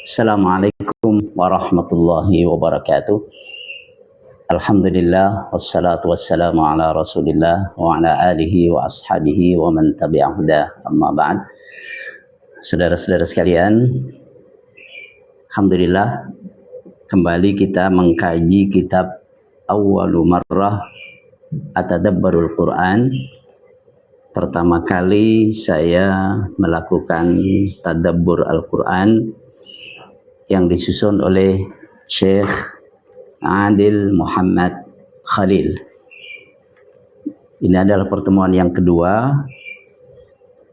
Assalamualaikum warahmatullahi wabarakatuh. Alhamdulillah wassalatu wassalamu ala Rasulillah wa ala alihi wa ashabihi wa man tabi'ahu huda. Amma ba'd. Saudara-saudara sekalian, alhamdulillah kembali kita mengkaji kitab Awwalu Marrah Atadabbarul Quran. Pertama kali saya melakukan tadabbur Al-Quran yang disusun oleh Syekh Adil Muhammad Khalil. Ini adalah pertemuan yang kedua.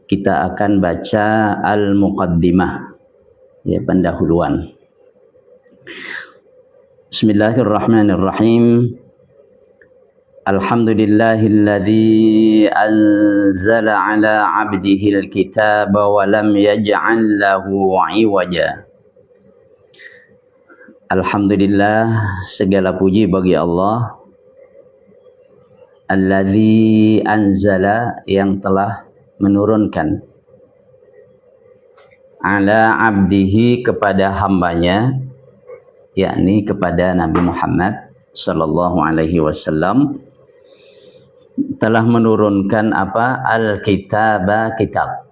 Kita akan baca Al-Muqaddimah, ya, pendahuluan. Bismillahirrahmanirrahim. Alhamdulillahilladzi anzala ala 'abdihi al-kitaba wa lam yaj'al lahu 'iwaja. Alhamdulillah, segala puji bagi Allah, alladzi anzala, yang telah menurunkan, ala 'abdihi, kepada hambanya, yakni kepada Nabi Muhammad sallallahu alaihi wasallam, telah menurunkan apa? Al-kitaba, kitab,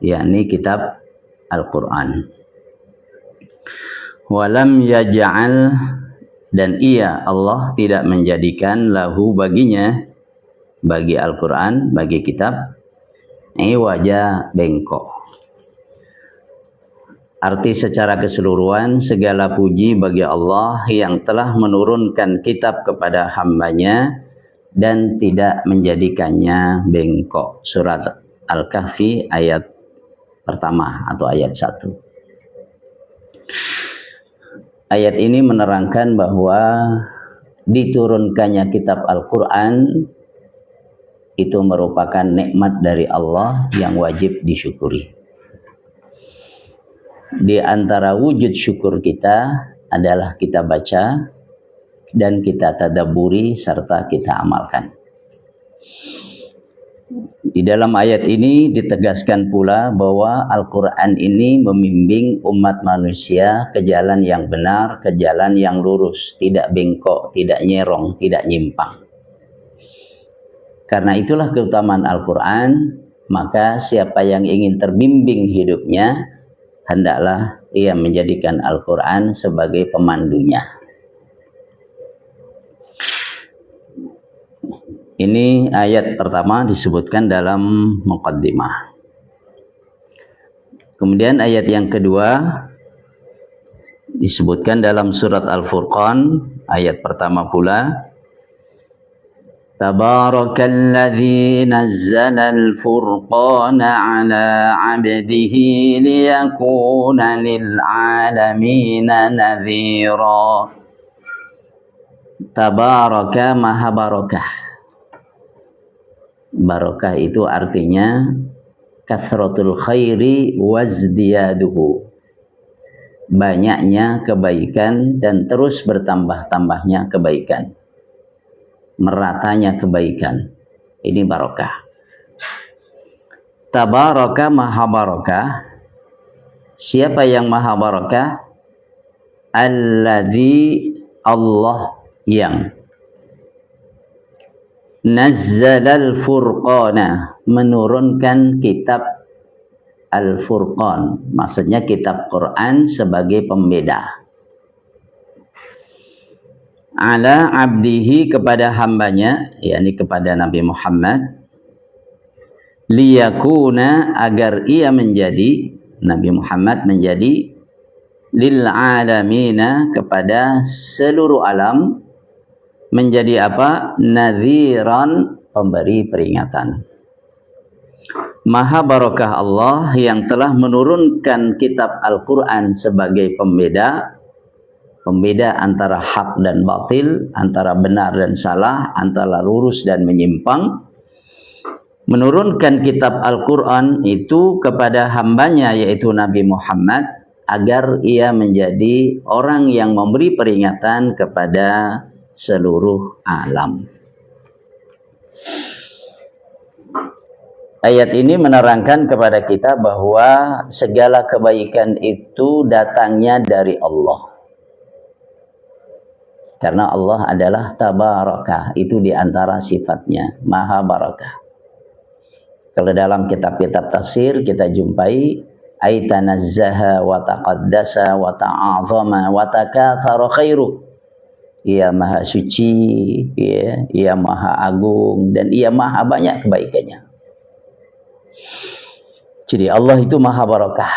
yakni kitab Al-Quran. Walam yaj'al, dan ia Allah tidak menjadikan, lahu, baginya, bagi Al-Quran, bagi kitab, iwaja, bengkok. Arti secara keseluruhan, segala puji bagi Allah yang telah menurunkan kitab kepada hambanya dan tidak menjadikannya bengkok. Surat Al-Kahfi ayat pertama atau ayat 1. Ayat ini menerangkan bahwa diturunkannya kitab Al-Quran itu merupakan nikmat dari Allah yang wajib disyukuri. Di antara wujud syukur kita adalah kita baca dan kita tadabburi serta kita amalkan. Di dalam ayat ini ditegaskan pula bahwa Al-Quran ini membimbing umat manusia ke jalan yang benar, ke jalan yang lurus, tidak bengkok, tidak nyerong, tidak nyimpang. Karena itulah keutamaan Al-Quran, maka siapa yang ingin terbimbing hidupnya, hendaklah ia menjadikan Al-Quran sebagai pemandunya. Ini ayat pertama disebutkan dalam muqaddimah. Kemudian ayat yang kedua disebutkan dalam surat Al-Furqan, ayat pertama pula. Tabarakalladzi nazzala al-furqana ala 'abdihi liyakuna lil 'alamina nadhira. Tabaraka, maha barakah. Barakah itu artinya kathratul khairi wazdiyaduhu, banyaknya kebaikan dan terus bertambah-tambahnya kebaikan, meratanya kebaikan. Ini barakah. Tabaraka, maha barakah. Siapa yang maha barakah? Alladzi, Allah yang nazzalal furqana, menurunkan kitab Al-Furqan, maksudnya kitab Quran sebagai pembeda, ala abdihi, kepada hambanya, yakni kepada Nabi Muhammad, liyakuna, agar ia menjadi, Nabi Muhammad menjadi, lil alamina, kepada seluruh alam, menjadi apa? Nadhiran, pemberi peringatan. Maha barakah Allah yang telah menurunkan kitab Al-Quran sebagai pembeda, pembeda antara hak dan batil, antara benar dan salah, antara lurus dan menyimpang. Menurunkan kitab Al-Quran itu kepada hambanya, yaitu Nabi Muhammad, agar ia menjadi orang yang memberi peringatan kepada seluruh alam. ayat ini menerangkan kepada kita bahwa segala kebaikan itu datangnya dari Allah. Karena Allah adalah tabarakah, itu diantara sifatnya, maha barakah. Kalau dalam kitab-kitab tafsir kita jumpai aitanazzaha wa taqaddasa wa ta'azama wa takatsara khairu. Ia maha suci, ia maha agung, dan ia maha banyak kebaikannya. Jadi Allah itu maha barakah.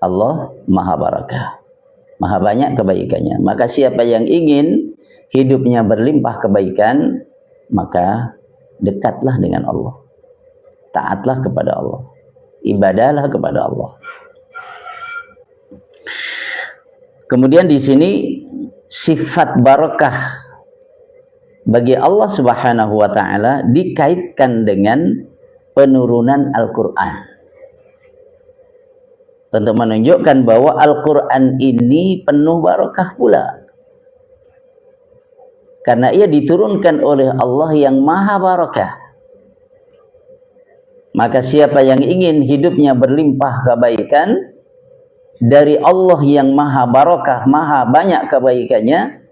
Allah maha barakah, maha banyak kebaikannya. Maka siapa yang ingin hidupnya berlimpah kebaikan, maka dekatlah dengan Allah, taatlah kepada Allah, ibadahlah kepada Allah. Kemudian di sini sifat barakah bagi Allah Subhanahu wa taala dikaitkan dengan penurunan Al-Qur'an, untuk menunjukkan bahwa Al-Qur'an ini penuh barakah pula. Karena ia diturunkan oleh Allah yang maha barakah. Maka siapa yang ingin hidupnya berlimpah kebaikan dari Allah yang maha barakah, maha banyak kebaikannya,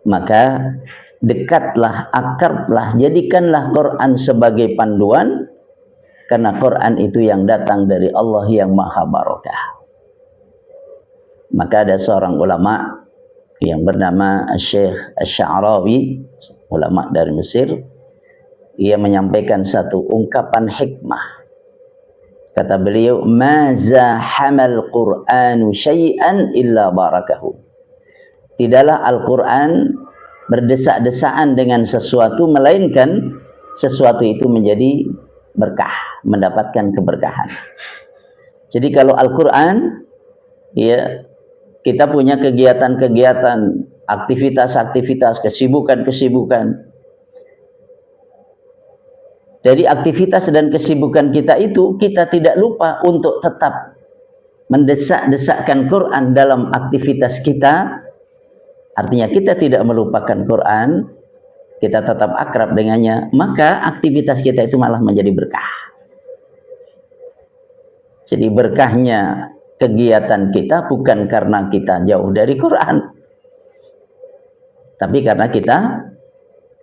maka dekatlah, akrablah, jadikanlah Quran sebagai panduan. Karena Quran itu yang datang dari Allah yang maha barakah. Maka ada seorang ulama yang bernama Syekh Asy-Sya'rawi, ulama dari Mesir. Ia menyampaikan satu ungkapan hikmah. Kata beliau, "Ma zahamal Qur'anu syai'an illa barakahu." Tidaklah Al-Qur'an berdesak-desaan dengan sesuatu, melainkan sesuatu itu menjadi berkah, mendapatkan keberkahan. Jadi kalau Al-Qur'an, ya, kita punya kegiatan-kegiatan, aktivitas-aktivitas, kesibukan-kesibukan. Dari aktivitas dan kesibukan kita itu, kita tidak lupa untuk tetap mendesak-desakkan Quran dalam aktivitas kita. Artinya kita tidak melupakan Quran, kita tetap akrab dengannya, maka aktivitas kita itu malah menjadi berkah. Jadi berkahnya kegiatan kita bukan karena kita jauh dari Quran, tapi karena kita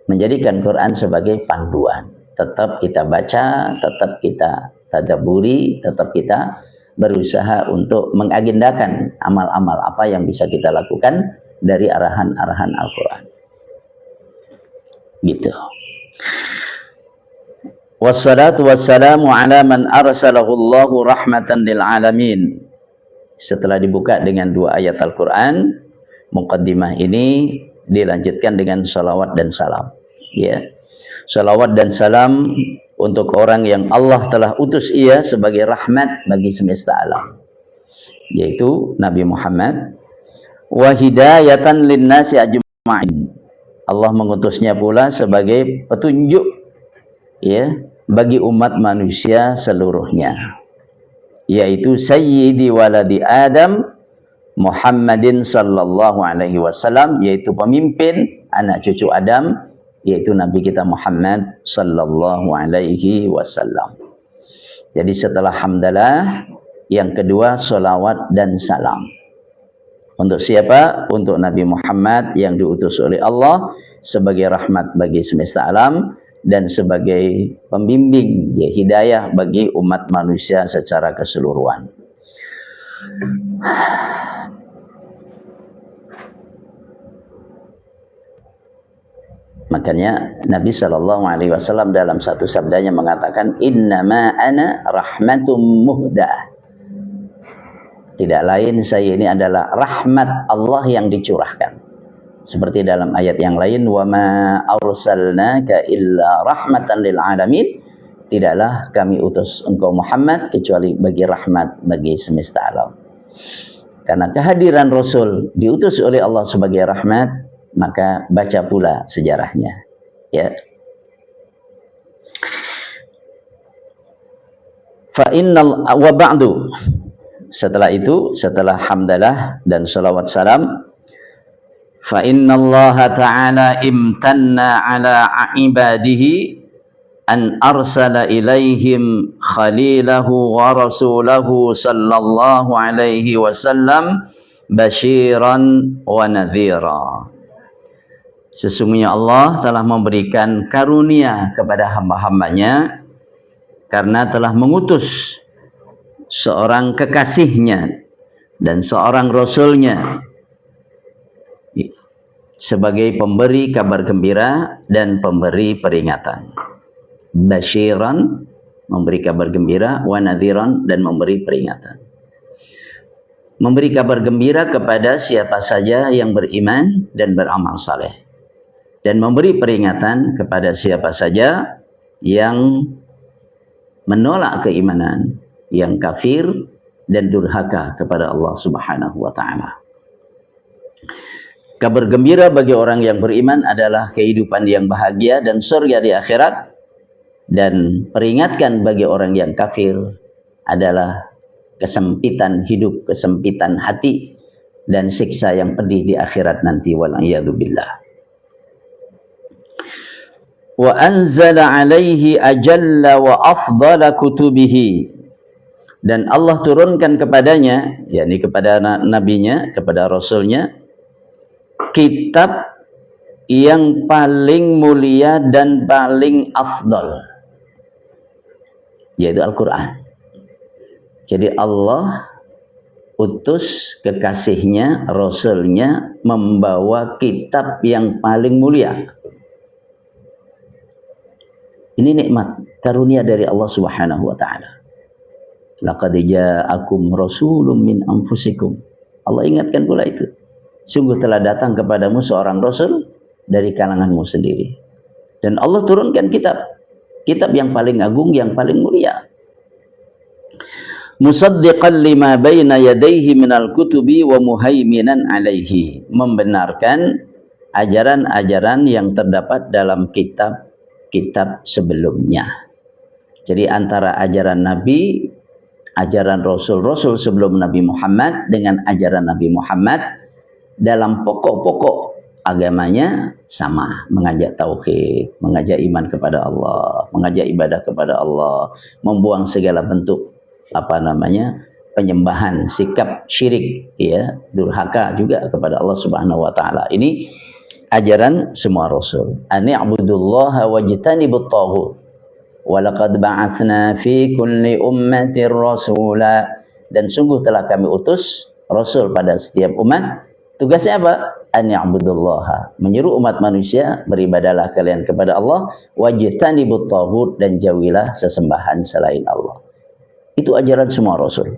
menjadikan Quran sebagai panduan. Tetap kita baca, tetap kita tadabburi, tetap kita berusaha untuk mengagendakan amal-amal apa yang bisa kita lakukan dari arahan-arahan Al-Quran. Gitu. Wassalatu wassalamu ala man arsalahu Allahu rahmatan lil alamin. Setelah dibuka dengan dua ayat Al-Quran, muqaddimah ini dilanjutkan dengan salawat dan salam. Ya, salawat dan salam untuk orang yang Allah telah utus ia sebagai rahmat bagi semesta alam, yaitu Nabi Muhammad. Wa hidayatan linnasi ajma'in. Allah mengutusnya pula sebagai petunjuk, ya, bagi umat manusia seluruhnya, yaitu Sayyidi waladi Adam Muhammadin sallallahu alaihi wasallam, yaitu pemimpin anak cucu Adam, yaitu Nabi kita Muhammad sallallahu alaihi wasallam. Jadi setelah hamdalah, yang kedua salawat dan salam. Untuk siapa? Untuk Nabi Muhammad yang diutus oleh Allah sebagai rahmat bagi semesta alam dan sebagai pembimbing, ya, hidayah bagi umat manusia secara keseluruhan. Makanya Nabi SAW dalam satu sabdanya mengatakan, innama ana rahmatum muhdah. Tidak lain, saya ini adalah rahmat Allah yang dicurahkan. Seperti dalam ayat yang lain, wa ma arsalnaka illa rahmatan lil alamin. Tidaklah kami utus engkau Muhammad kecuali bagi rahmat bagi semesta alam. Karena kehadiran Rasul diutus oleh Allah sebagai rahmat, maka baca pula sejarahnya, ya. Fa innal wa ba'du. Setelah itu, setelah hamdalah dan salawat salam, fa innallaha ta'ala imtanna ala ibadihi an arsala ilaihim khalilahu wa rasulahu sallallahu alaihi wasallam basyiran wa nadhira. Sesungguhnya Allah telah memberikan karunia kepada hamba-hambanya karena telah mengutus seorang kekasihnya dan seorang rasulnya sebagai pemberi kabar gembira dan pemberi peringatan. Basyiran, memberi kabar gembira, wa nadhiran, dan memberi peringatan. Memberi kabar gembira kepada siapa saja yang beriman dan beramal saleh, dan memberi peringatan kepada siapa saja yang menolak keimanan, yang kafir dan durhaka kepada Allah Subhanahu wa taala. Kabar gembira bagi orang yang beriman adalah kehidupan yang bahagia dan surga di akhirat, dan peringatkan bagi orang yang kafir adalah kesempitan hidup, kesempitan hati, dan siksa yang pedih di akhirat nanti. Wal'iyadzubillah. Wa anzala alaihi ajalla wa afdala kutubihi, dan Allah turunkan kepadanya, yakni kepada nabinya, kepada rasulnya, kitab yang paling mulia dan paling afdal, yaitu Al-Quran. Jadi Allah utus kekasihnya, rasulnya, membawa kitab yang paling mulia. Ini nikmat, karunia dari Allah Subhanahu wa taala. Laqad ja'akum rasulun min anfusikum. Allah ingatkan pula itu. Sungguh telah datang kepadamu seorang rasul dari kalanganmu sendiri. Dan Allah turunkan kitab yang paling agung, yang paling mulia. Musaddiqan lima baina yadayhi minal kutubi wa muhaiminan alaihi, membenarkan ajaran-ajaran yang terdapat dalam kitab-kitab sebelumnya. Jadi antara ajaran Nabi, ajaran Rasul-Rasul sebelum Nabi Muhammad dengan ajaran Nabi Muhammad dalam pokok-pokok agamanya sama, mengajak tauhid, mengajak iman kepada Allah, mengajak ibadah kepada Allah, membuang segala bentuk penyembahan, sikap syirik, ya, durhaka juga kepada Allah Subhanahu wa taala. Ini ajaran semua rasul. Ani'budullaha wajtanibut taghut. Wa laqad ba'atsna fi kulli ummatin rasula, dan sungguh telah kami utus rasul pada setiap umat. Tugasnya apa? Ani'budullaha, menyeru umat manusia beribadahlah kalian kepada Allah, wajtanibut taghut, dan jauhilah sesembahan selain Allah. Itu ajaran semua rasul.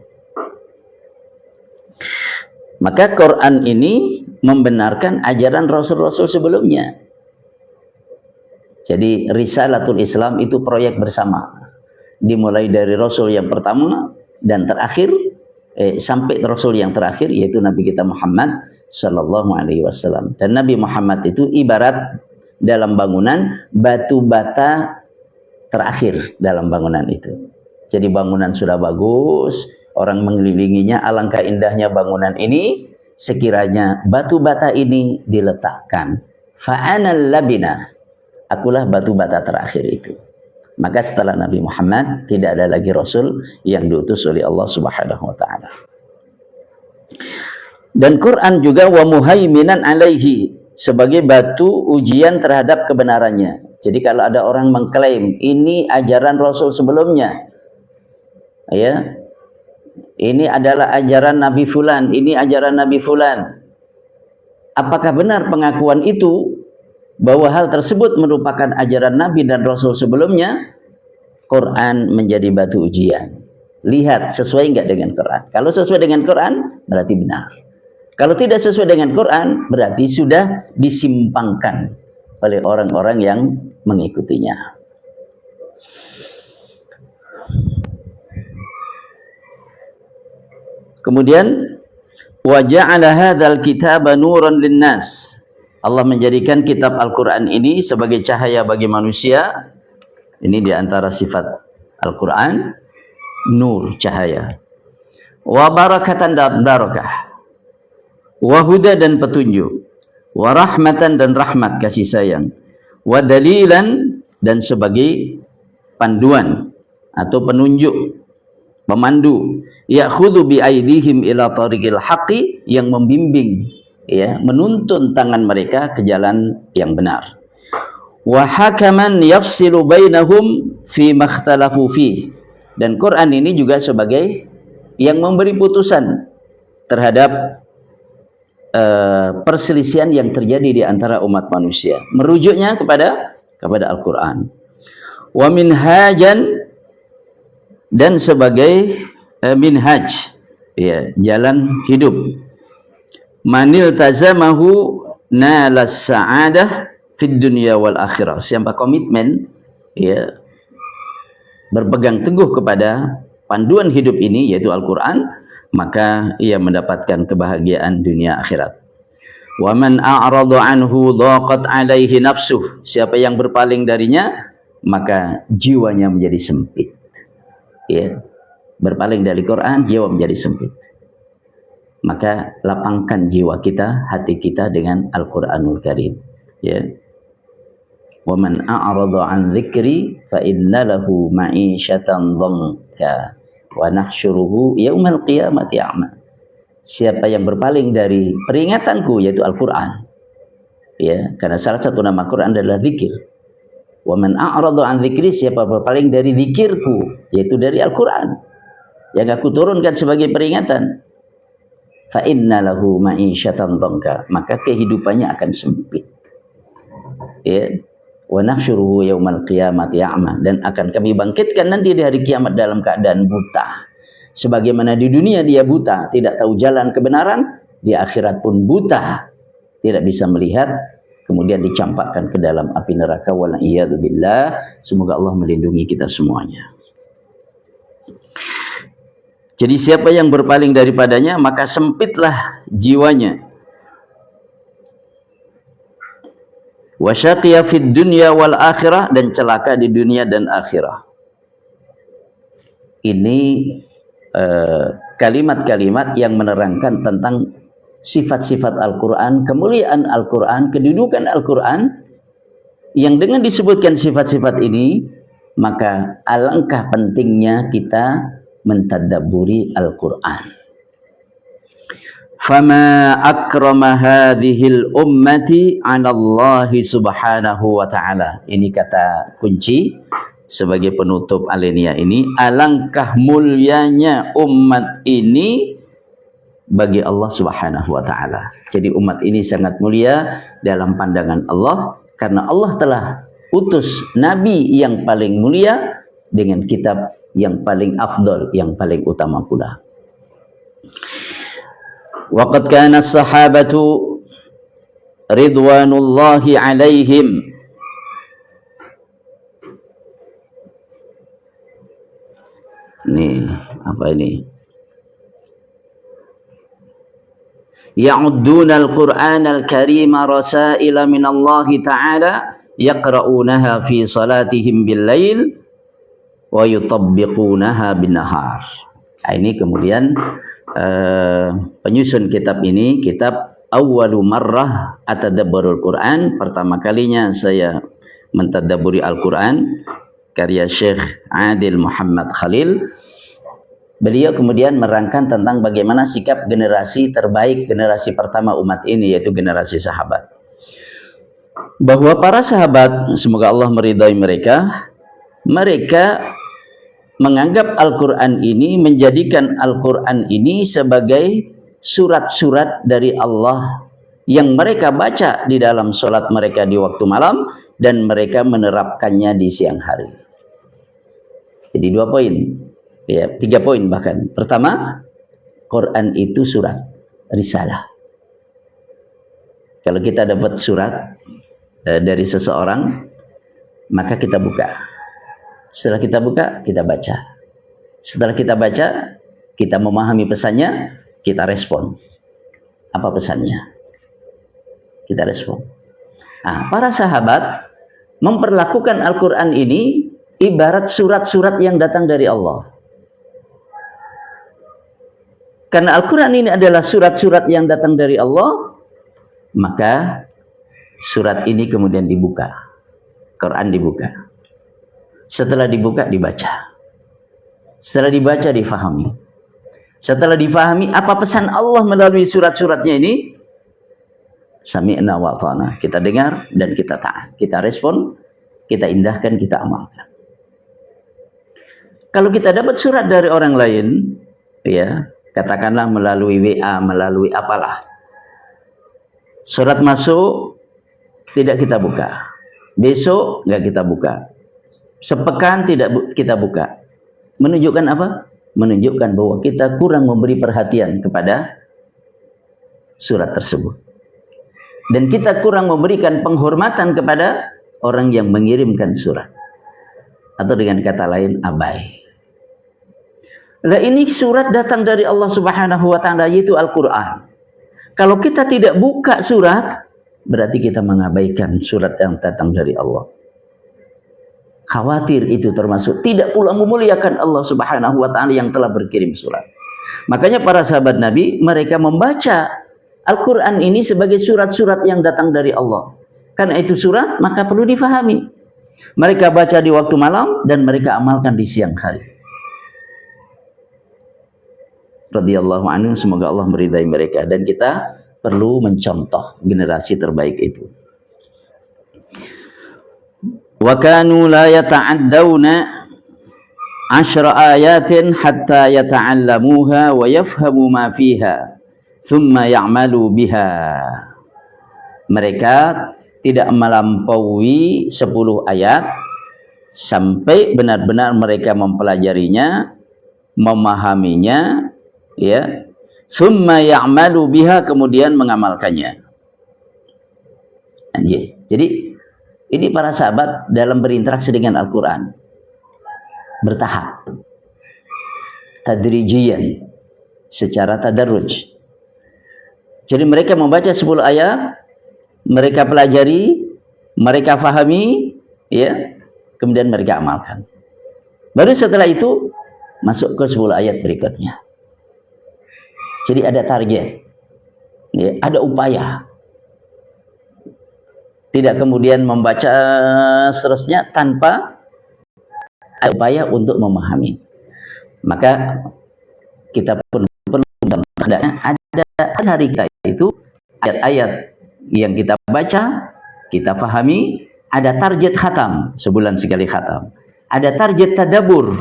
Maka Quran ini membenarkan ajaran rasul-rasul sebelumnya. Jadi Risalatul Islam itu proyek bersama. Dimulai dari rasul yang pertama dan terakhir, sampai rasul yang terakhir, yaitu Nabi kita Muhammad sallallahu alaihi wasallam. Dan Nabi Muhammad itu ibarat dalam bangunan batu bata terakhir dalam bangunan itu. Jadi bangunan sudah bagus, orang mengelilinginya, alangkah indahnya bangunan ini sekiranya batu bata ini diletakkan. Fa'anal labina, akulah batu bata terakhir itu. Maka setelah Nabi Muhammad tidak ada lagi rasul yang diutus oleh Allah Subhanahu wa taala. Dan Quran juga wa muhaiminan alaihi, sebagai batu ujian terhadap kebenarannya. Jadi kalau ada orang mengklaim ini ajaran rasul sebelumnya, ya, ini adalah ajaran Nabi Fulan, ini ajaran Nabi Fulan, apakah benar pengakuan itu bahwa hal tersebut merupakan ajaran Nabi dan Rasul sebelumnya? Quran menjadi batu ujian. Lihat sesuai enggak dengan Quran. Kalau sesuai dengan Quran berarti benar. Kalau tidak sesuai dengan Quran berarti sudah disimpangkan oleh orang-orang yang mengikutinya. Kemudian wa ja'ala hadzal kitaba nuran linnas. Allah menjadikan kitab Al-Qur'an ini sebagai cahaya bagi manusia. Ini di antara sifat Al-Qur'an, nur, cahaya. Wa barakatan, dan barakah. Wa huda, dan petunjuk. Wa rahmatan, dan rahmat, kasih sayang. Wa dalilan, dan sebagai panduan atau penunjuk, pemandu, ya'khudhu bi aidihim ila tariqil haqqi, yang membimbing, ya, menuntun tangan mereka ke jalan yang benar. Wa hakaman yafsilu bainahum fi makhtalafu fi, dan Quran ini juga sebagai yang memberi putusan terhadap perselisihan yang terjadi di antara umat manusia, merujuknya kepada Al-Quran. Wa minhajan, dan sebagai minhaj, ya, jalan hidup. Manil tazamahu nalas sa'adah fid dunya wal akhirah, siapa komitmen, ya, berpegang teguh kepada panduan hidup ini yaitu Al-Quran, maka ia mendapatkan kebahagiaan dunia akhirat. Wa man a'rada anhu dhaqat alaihi nafsuh, siapa yang berpaling darinya maka jiwanya menjadi sempit. Ya, berpaling dari Quran, jiwa menjadi sempit. Maka lapangkan jiwa kita, hati kita dengan Al-Quranul Karim. Ya. Wa man a'rada an dzikri fa inna lahu ma'isyatan dhanka wa nahsyuruhu yaumal qiyamati a'ma. Siapa yang berpaling dari peringatanku yaitu Al-Quran, ya, karena salah satu nama Quran adalah zikir. Wa man a'rada an dzikri, siapa berpaling dari zikirku yaitu dari Al-Quran yang aku turunkan sebagai peringatan, fa inna lahu ma'isyatan dhanka, maka kehidupannya akan sempit. Ya. Wa nahsyuruhu yaumal qiyamati a'ma, dan akan kami bangkitkan nanti di hari kiamat dalam keadaan buta. Sebagaimana di dunia dia buta, tidak tahu jalan kebenaran, di akhirat pun buta, tidak bisa melihat, kemudian dicampakkan ke dalam api neraka. Wal iyadu billah. Semoga Allah melindungi kita semuanya. Jadi siapa yang berpaling daripadanya maka sempitlah jiwanya. Wa syaqiya fid dunya wal akhirah, dan celaka di dunia dan akhirah. Ini kalimat-kalimat yang menerangkan tentang sifat-sifat Al-Quran, kemuliaan Al-Quran, kedudukan Al-Quran, yang dengan disebutkan sifat-sifat ini maka alangkah pentingnya kita mentadabburi Al-Quran. Fama akrama hadhil ummati 'ala Allah subhanahu wa ta'ala. Ini kata kunci sebagai penutup alinea ini. Alangkah mulianya umat ini bagi Allah subhanahu wa ta'ala. Jadi umat ini sangat mulia dalam pandangan Allah, karena Allah telah utus Nabi yang paling mulia dengan kitab yang paling afdol, yang paling utama pula. Waqad kana as-sahabatu ridwanullahi alaihim nih, apa ini? Ya'udduna al-Qur'an al-Karima rasaila min Allah Ta'ala yaqra'unaha fi salatihim bil-lail wa yutabbiqunaha bin-nahar. Ini kemudian penyusun kitab ini, kitab Awwalu Marrah Atadabbarul Quran, pertama kalinya saya mentadabburi Al-Quran, karya Syekh Adil Muhammad Khalil. Beliau kemudian merangkan tentang bagaimana sikap generasi terbaik, generasi pertama umat ini, yaitu generasi sahabat. Bahwa para sahabat, semoga Allah meridai mereka, mereka menganggap Al-Quran ini, menjadikan Al-Quran ini sebagai surat-surat dari Allah yang mereka baca di dalam sholat mereka di waktu malam, dan mereka menerapkannya di siang hari. Jadi 2 poin, ya, 3 poin bahkan. Pertama, Quran itu surat, risalah. Kalau kita dapat surat dari seseorang, maka kita buka. Setelah kita buka, kita baca. Setelah kita baca, kita memahami pesannya, kita respon. Apa pesannya? Kita respon. Nah, para sahabat memperlakukan Al-Quran ini ibarat surat-surat yang datang dari Allah. Karena Al-Quran ini adalah surat-surat yang datang dari Allah, maka surat ini kemudian dibuka. Quran dibuka. Setelah dibuka, dibaca. Setelah dibaca, difahami. Setelah difahami, apa pesan Allah melalui surat-suratnya ini? Sami'na wa ata'na. Kita dengar dan kita taat. Kita respon, kita indahkan, kita amalkan. Kalau kita dapat surat dari orang lain, ya, katakanlah melalui WA, melalui apalah. Surat masuk, tidak kita buka. Besok nggak kita buka. Sepekan tidak kita buka. Menunjukkan apa? Menunjukkan bahwa kita kurang memberi perhatian kepada surat tersebut. Dan kita kurang memberikan penghormatan kepada orang yang mengirimkan surat. Atau dengan kata lain, abai. Nah, ini surat datang dari Allah Subhanahu wa Ta'ala, yaitu Al-Quran. Kalau kita tidak buka surat, berarti kita mengabaikan surat yang datang dari Allah. Khawatir itu termasuk tidak pula memuliakan Allah Subhanahu wa Ta'ala yang telah berkirim surat. Makanya para sahabat Nabi, mereka membaca Al-Quran ini sebagai surat-surat yang datang dari Allah. Karena itu surat, maka perlu difahami. Mereka baca di waktu malam dan mereka amalkan di siang hari. Radhiyallahu anhu, semoga Allah meridai mereka. Dan kita perlu mencontoh generasi terbaik itu. Wa kanu la yata'addawna 10 ayatin hatta yata'allamuha wa yafhamu ma fiha thumma ya'malu biha. Mereka tidak melampaui 10 ayat sampai benar-benar mereka mempelajarinya, memahaminya, ya. Thumma ya'malu biha, kemudian mengamalkannya. Jadi ini para sahabat dalam berinteraksi dengan Al-Quran bertahap, tadrijian, secara tadarruj. Jadi mereka membaca 10 ayat, mereka pelajari, mereka fahami, ya, kemudian mereka amalkan. Baru setelah itu masuk ke 10 ayat berikutnya. Jadi ada target, ya, ada upaya. Tidak kemudian membaca seterusnya tanpa ada upaya untuk memahami. Maka kita pun perlu ada hari itu ayat-ayat yang kita baca, kita fahami, ada target khatam, sebulan sekali khatam. Ada target tadabbur,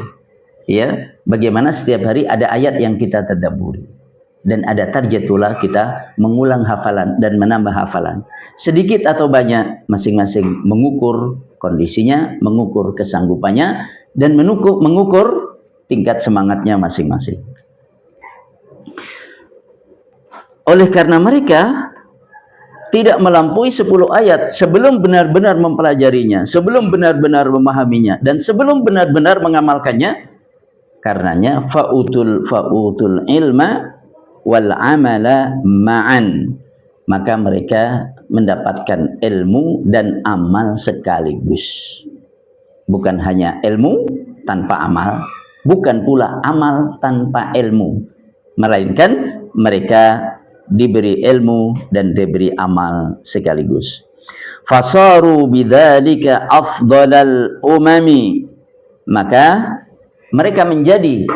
ya, bagaimana setiap hari ada ayat yang kita tadabburi. Dan ada target pula kita mengulang hafalan dan menambah hafalan. Sedikit atau banyak, masing-masing mengukur kondisinya, mengukur kesanggupannya, dan mengukur tingkat semangatnya masing-masing. Oleh karena mereka tidak melampaui 10 ayat sebelum benar-benar mempelajarinya, sebelum benar-benar memahaminya, dan sebelum benar-benar mengamalkannya, karenanya fa'utul ilma wal amala ma'an, maka mereka mendapatkan ilmu dan amal sekaligus. Bukan hanya ilmu tanpa amal, bukan pula amal tanpa ilmu, melainkan mereka diberi ilmu dan diberi amal sekaligus. Fasaru bidzalika afdalal umami, maka mereka menjadi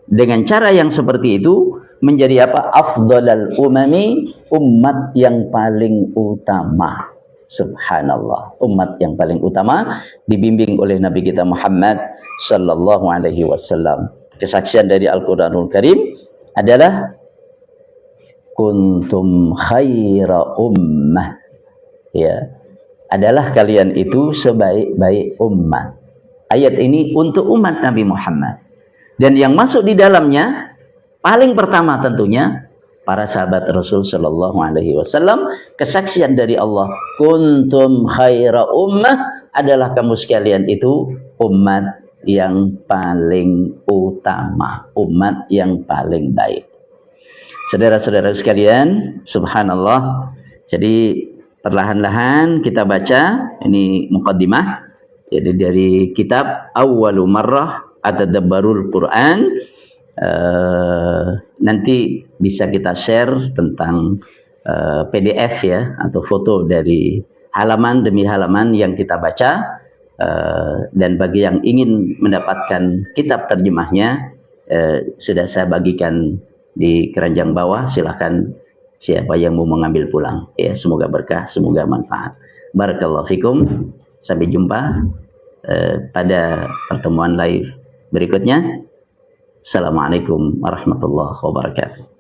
dengan cara yang seperti itu menjadi apa? Afdalal umami, umat yang paling utama. Subhanallah, umat yang paling utama dibimbing oleh Nabi kita Muhammad sallallahu alaihi wasallam. Kesaksian dari Al-Qur'anul Karim adalah kuntum khaira ummah, ya, adalah kalian itu sebaik-baik umat. Ayat ini untuk umat Nabi Muhammad, dan yang masuk di dalamnya paling pertama tentunya para sahabat Rasul sallallahu alaihi wasallam. Kesaksian dari Allah, kuntum khaira ummah, adalah kamu sekalian itu umat yang paling utama, umat yang paling baik. Saudara-saudara sekalian, subhanallah. Jadi perlahan-lahan kita baca ini muqaddimah, jadi dari kitab Awwalu Marrah Atadabbarul Quran. Nanti bisa kita share tentang PDF, ya, atau foto dari halaman demi halaman yang kita baca Dan bagi yang ingin mendapatkan kitab terjemahnya, sudah saya bagikan di keranjang bawah, silahkan siapa yang mau mengambil pulang. Ya, semoga berkah, semoga manfaat. Barakallahu fikum. Sampai jumpa pada pertemuan live berikutnya. Assalamualaikum warahmatullahi wabarakatuh.